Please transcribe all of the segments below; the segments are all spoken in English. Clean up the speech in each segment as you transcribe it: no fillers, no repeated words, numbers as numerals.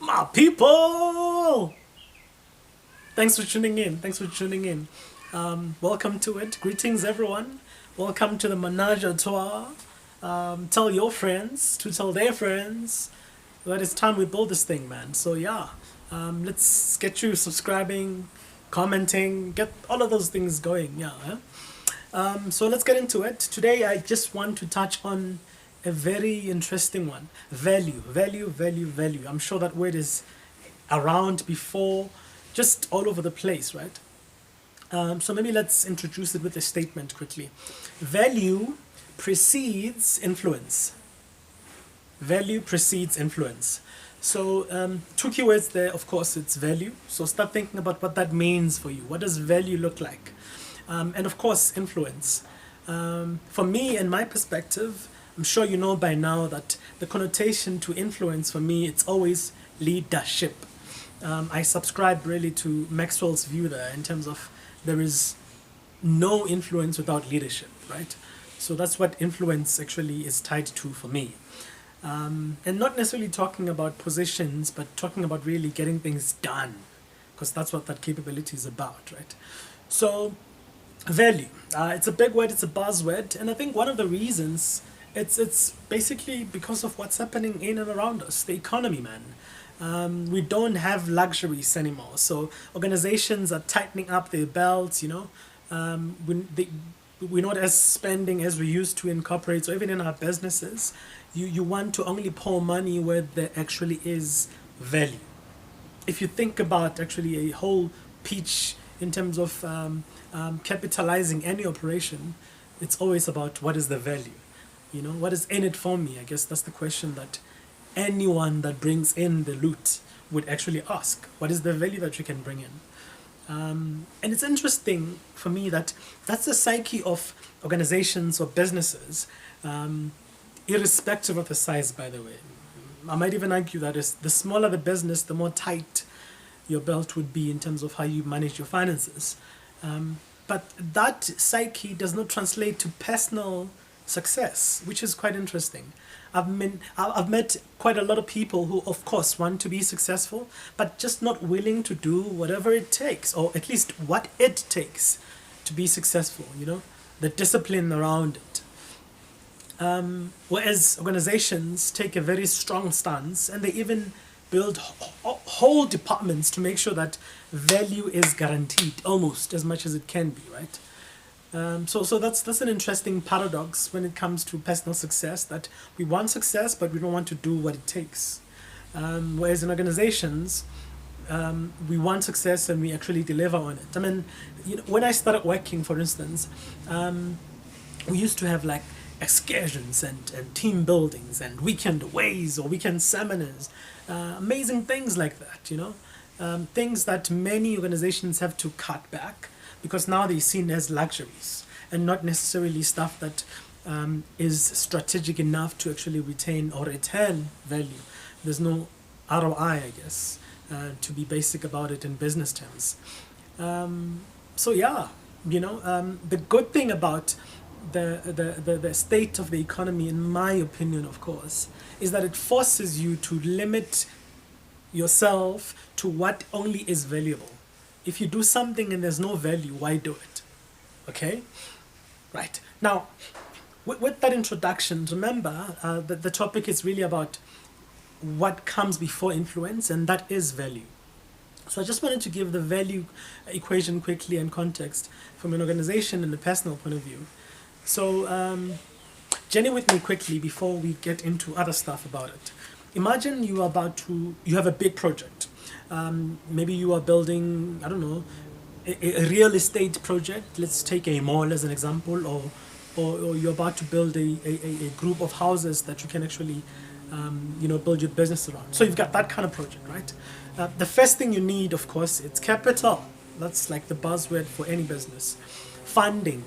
My people! Thanks for tuning in. Thanks for tuning in. Welcome to it. Greetings, everyone. Welcome to the Menage a Trois. Tell your friends to tell their friends that it's time we build this thing, man. So, yeah, let's get you subscribing, commenting, get all of those things going. Yeah. So, let's get into it. Today, I just want to touch on a very interesting one. Value, value, value, value. I'm sure that word is around before, just all over the place, right? So maybe let's introduce it with a statement quickly. Value precedes influence. Value precedes influence. So two keywords there, of course, it's value. So start thinking about what that means for you. What does value look like? And of course, influence. For me and my perspective, I'm sure you know by now that the connotation to influence for me, it's always leadership. I subscribe really to Maxwell's view there in terms of there is no influence without leadership, right? So that's what influence actually is tied to for me. And not necessarily talking about positions, but talking about really getting things done, because that's what that capability is about, right? So, value. It's a big word, it's a buzzword, and I think one of the reasons it's basically because of what's happening in and around us, the economy, man. We don't have luxuries anymore. So organizations are tightening up their belts, you know. We're not as spending as we used to in corporates or even in our businesses. You want to only pour money where there actually is value. If you think about actually a whole pitch in terms of capitalizing any operation, it's always about what is the value. You know, what is in it for me? I guess that's the question that anyone that brings in the loot would actually ask. What is the value that you can bring in? And it's interesting for me that that's the psyche of organizations or businesses, irrespective of the size, by the way. I might even argue that is the smaller the business, the more tight your belt would be in terms of how you manage your finances. But that psyche does not translate to personal success, which is quite interesting. I've met quite a lot of people who, of course, want to be successful, but just not willing to do whatever it takes, or at least what it takes to be successful, you know, the discipline around it. Whereas organizations take a very strong stance and they even build whole departments to make sure that value is guaranteed almost as much as it can be, right? So that's an interesting paradox when it comes to personal success, that we want success but we don't want to do what it takes. Whereas in organizations, we want success and we actually deliver on it. I mean, you know, when I started working, for instance, we used to have like excursions and team buildings and weekend aways or weekend seminars, amazing things like that, you know, things that many organizations have to cut back because now they're seen as luxuries and not necessarily stuff that is strategic enough to actually retain or return value. There's no ROI, I guess, to be basic about it in business terms. So yeah, you know, the good thing about the state of the economy, in my opinion, of course, is that it forces you to limit yourself to what only is valuable. If you do something and there's no value, why do it? Okay? Right. Now, with that introduction, remember that the topic is really about what comes before influence, and that is value. So I just wanted to give the value equation quickly and context from an organization and a personal point of view. So journey with me quickly before we get into other stuff about it. Imagine you have a big project. Maybe you are building, I don't know, a real estate project. Let's take a mall as an example, or you're about to build a group of houses that you can actually, you know, build your business around. So you've got that kind of project, right? The first thing you need, of course, it's capital. That's like the buzzword for any business. Funding.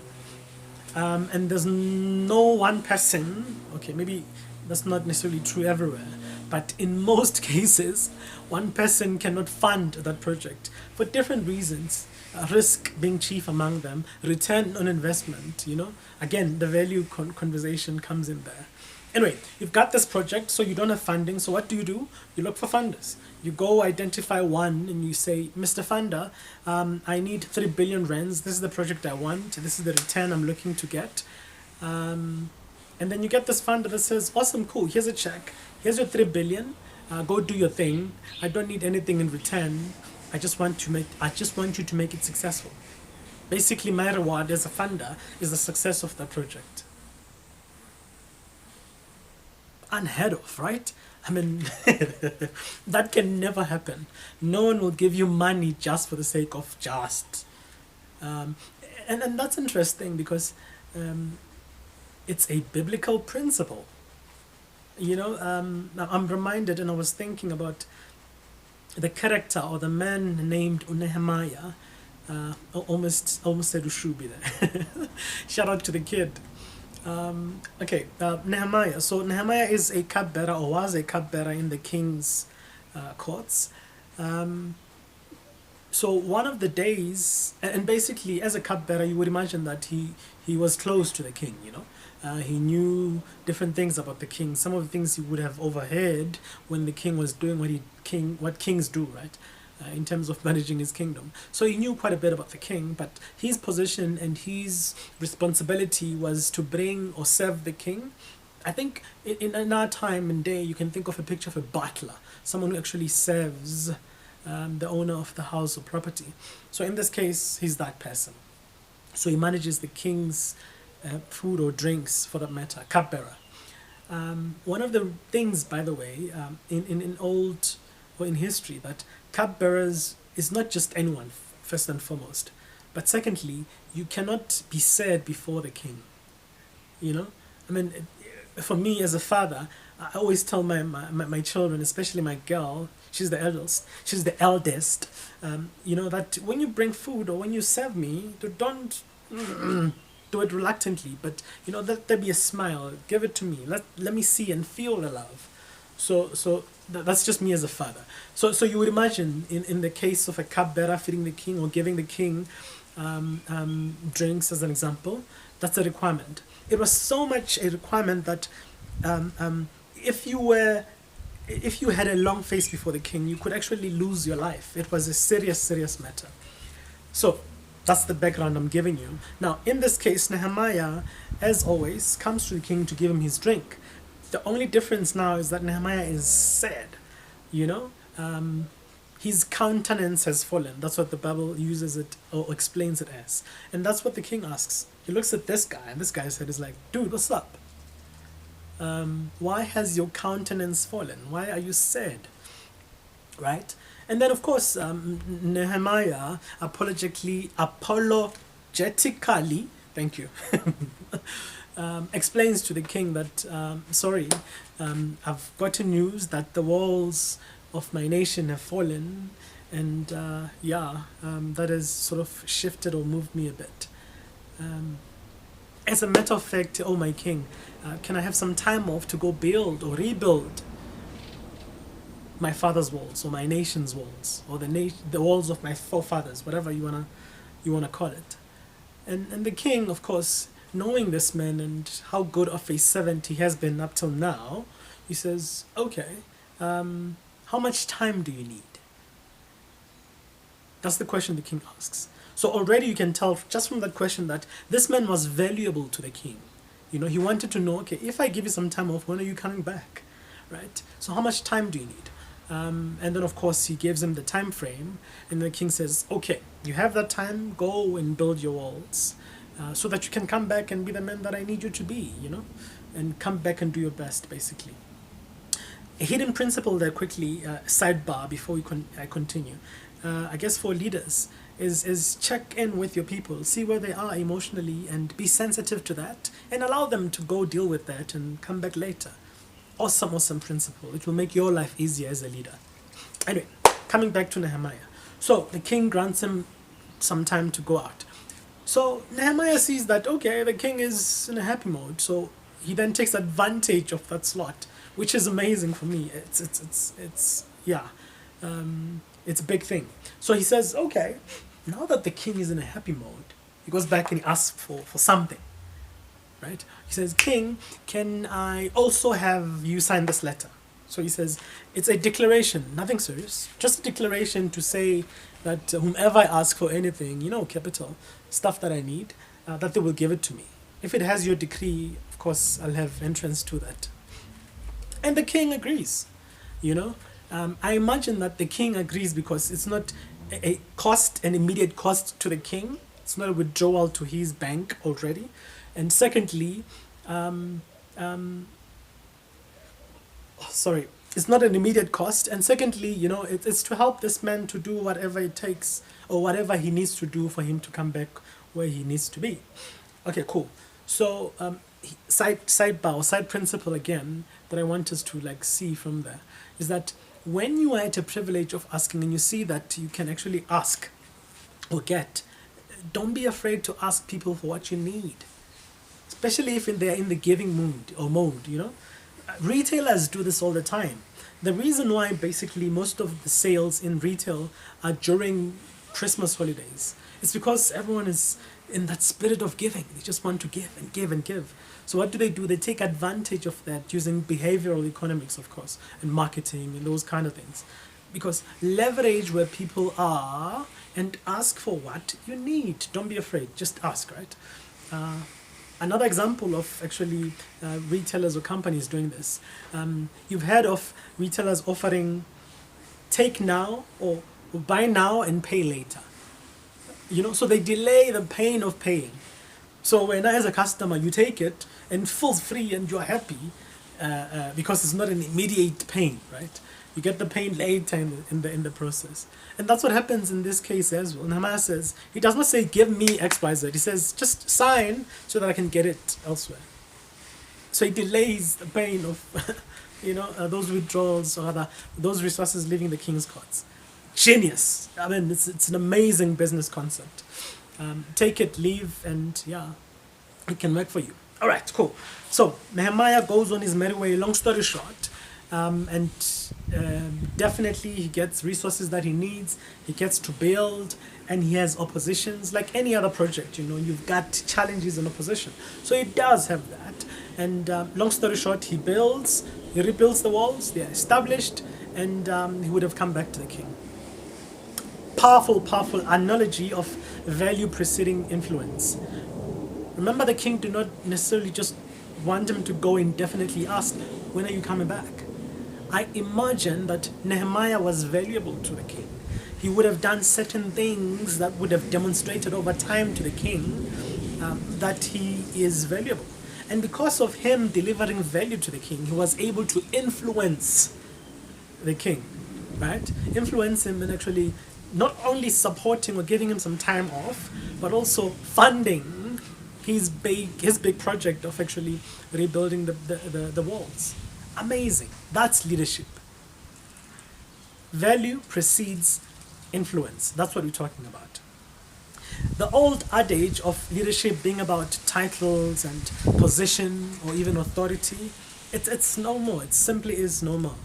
And there's no one person, okay, maybe that's not necessarily true everywhere, but in most cases, one person cannot fund that project for different reasons, risk being chief among them, return on investment, you know, again, the value conversation comes in there. Anyway, you've got this project, so you don't have funding. So what do? You look for funders. You go identify one and you say, Mr. Funder, I need 3 billion rands. This is the project I want. This is the return I'm looking to get. And then you get this funder that says, awesome, cool, here's a check. Here's your 3 billion. Go do your thing. I don't need anything in return. I just want you to make it successful. Basically, my reward as a funder is the success of the project. Unheard of, right? I mean, that can never happen. No one will give you money just for the sake of just. And that's interesting because it's a biblical principle. Now I'm reminded, and I was thinking about the character or the man named Nehemiah. Almost said Ushubi there. Shout out to the kid. Nehemiah. So Nehemiah is a cupbearer, or was a cupbearer in the king's courts. So one of the days, and basically as a cupbearer, you would imagine that he was close to the king, he knew different things about the king. Some of the things he would have overheard when the king was doing what kings do, right? In terms of managing his kingdom. So he knew quite a bit about the king, but his position and his responsibility was to bring or serve the king. I think in our time and day, you can think of a picture of a butler, someone who actually serves the owner of the house or property. So in this case, he's that person. So he manages the king's food or drinks, for that matter, cupbearer. One of the things, by the way, in old or in history, that cupbearers is not just anyone, first and foremost, but secondly, you cannot be said before the king. I mean, for me as a father, I always tell my children, especially my girl, she's the eldest, that when you bring food or when you serve me, don't do it reluctantly, but let there be a smile. Give it to me. Let me see and feel the love. So that's just me as a father. So you would imagine in the case of a cupbearer feeding the king or giving the king drinks, as an example, that's a requirement. It was so much a requirement that if you had a long face before the king, you could actually lose your life. It was a serious matter. So that's the background I'm giving you. Now, in this case, Nehemiah, as always, comes to the king to give him his drink. The only difference now is that Nehemiah is sad, his countenance has fallen. That's what the Bible uses it or explains it as. And that's what the king asks. He looks at this guy, and this guy's head is like, dude, what's up? Why has your countenance fallen? Why are you sad? Right? And then, of course, Nehemiah apologetically, thank you, explains to the king that, sorry, I've gotten news that the walls of my nation have fallen, and that has sort of shifted or moved me a bit. As a matter of fact, oh my king, can I have some time off to go build or rebuild my father's walls or my nation's walls or the walls of my forefathers, whatever you wanna call it? And the king, of course, knowing this man and how good of a servant he has been up till now, he says, okay, how much time do you need? That's the question the king asks. So already you can tell just from that question that this man was valuable to the king. He wanted to know, okay, if I give you some time off, when are you coming back? Right? So how much time do you need? And then, of course, he gives him the time frame, and the king says, okay, you have that time, go and build your walls so that you can come back and be the man that I need you to be, and come back and do your best, basically. A hidden principle there quickly, sidebar, before I continue, I guess for leaders, is check in with your people, see where they are emotionally, and be sensitive to that, and allow them to go deal with that and come back later. Awesome principle. It will make your life easier as a leader. Anyway, coming back to Nehemiah. So the king grants him some time to go out. So Nehemiah sees that, okay, the king is in a happy mode. So he then takes advantage of that slot, which is amazing for me. It's a big thing. So he says, okay, now that the king is in a happy mode, he goes back and he asks for something. right? He says, King, can I also have you sign this letter? So he says, it's a declaration, nothing serious, just a declaration to say that whomever I ask for anything, capital, stuff that I need, that they will give it to me. If it has your decree, of course, I'll have entrance to that. And the king agrees, you know. I imagine that the king agrees because it's not a cost, an immediate cost to the king. It's not a withdrawal to his bank already. And secondly, sorry, it's not an immediate cost. And secondly, it's to help this man to do whatever it takes or whatever he needs to do for him to come back where he needs to be. Okay, cool. So sidebar or side principle again that I want us to see from there is that when you are at a privilege of asking and you see that you can actually ask or get, don't be afraid to ask people for what you need, especially if they're in the giving mood or mode. Retailers do this all the time. The reason why basically most of the sales in retail are during Christmas holidays is because everyone is in that spirit of giving. They just want to give and give and give. So what do? They take advantage of that using behavioral economics, of course, and marketing and those kind of things. Because leverage where people are and ask for what you need. Don't be afraid, just ask, right? Another example of actually retailers or companies doing this. You've heard of retailers offering take now or buy now and pay later. So they delay the pain of paying. So when as a customer you take it and feels free and you're happy because it's not an immediate pain, right? You get the pain later in the process. And that's what happens in this case as well. Nehemiah says, he does not say, give me XYZ. He says, just sign so that I can get it elsewhere. So he delays the pain of, those withdrawals or rather, those resources leaving the king's courts. Genius. I mean, it's an amazing business concept. Take it, leave, and yeah, it can work for you. All right, cool. So Nehemiah goes on his merry way. Long story short, and definitely he gets resources that he needs. He gets to build, and he has oppositions like any other project. You've got challenges and opposition. So he does have that. And long story short, he builds, he rebuilds the walls. They are established, and he would have come back to the king. Powerful analogy of value preceding influence. Remember, the king did not necessarily just want him to go indefinitely. Asked, when are you coming back? I imagine that Nehemiah was valuable to the king. He would have done certain things that would have demonstrated over time to the king that he is valuable. And because of him delivering value to the king, he was able to influence the king, right? Influence him in actually not only supporting or giving him some time off, but also funding his big project of actually rebuilding the walls. Amazing. That's leadership. Value precedes influence. That's what we're talking about. The old adage of leadership being about titles and position or even authority, it's no more. It simply is no more.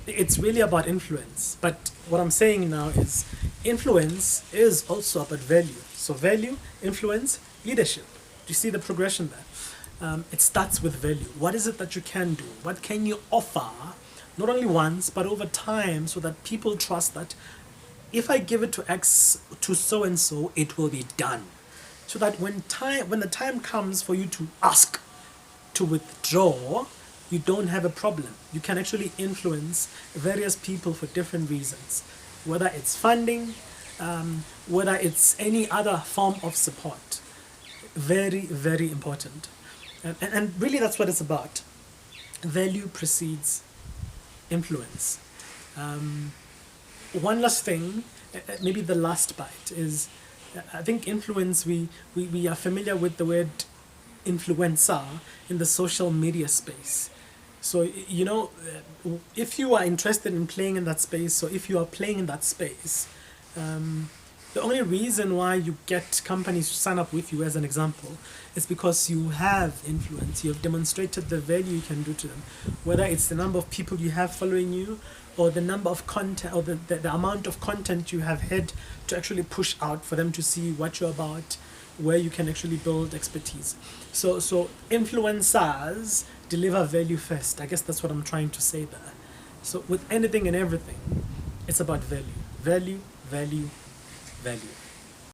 It's really about influence. But what I'm saying now is influence is also about value. So value, influence, leadership. Do you see the progression there? It starts with value. What is it that you can do? What can you offer? Not only once, but over time, so that people trust that if I give it to X, to so-and-so, it will be done. So that when the time comes for you to ask to withdraw, you don't have a problem. You can actually influence various people for different reasons, whether it's funding, whether it's any other form of support. Very, very important. And really that's what it's about. Value precedes influence. One last thing, maybe the last bite is, I think influence, we are familiar with the word influencer in the social media space. So, if you are interested in playing in that space, or if you are playing in that space, the only reason why you get companies to sign up with you, as an example, is because you have influence. You have demonstrated the value you can do to them, whether it's the number of people you have following you, or the number of content, or the amount of content you have had to actually push out for them to see what you're about, where you can actually build expertise. So influencers deliver value first. I guess that's what I'm trying to say there. So with anything and everything, it's about value, value, value, value.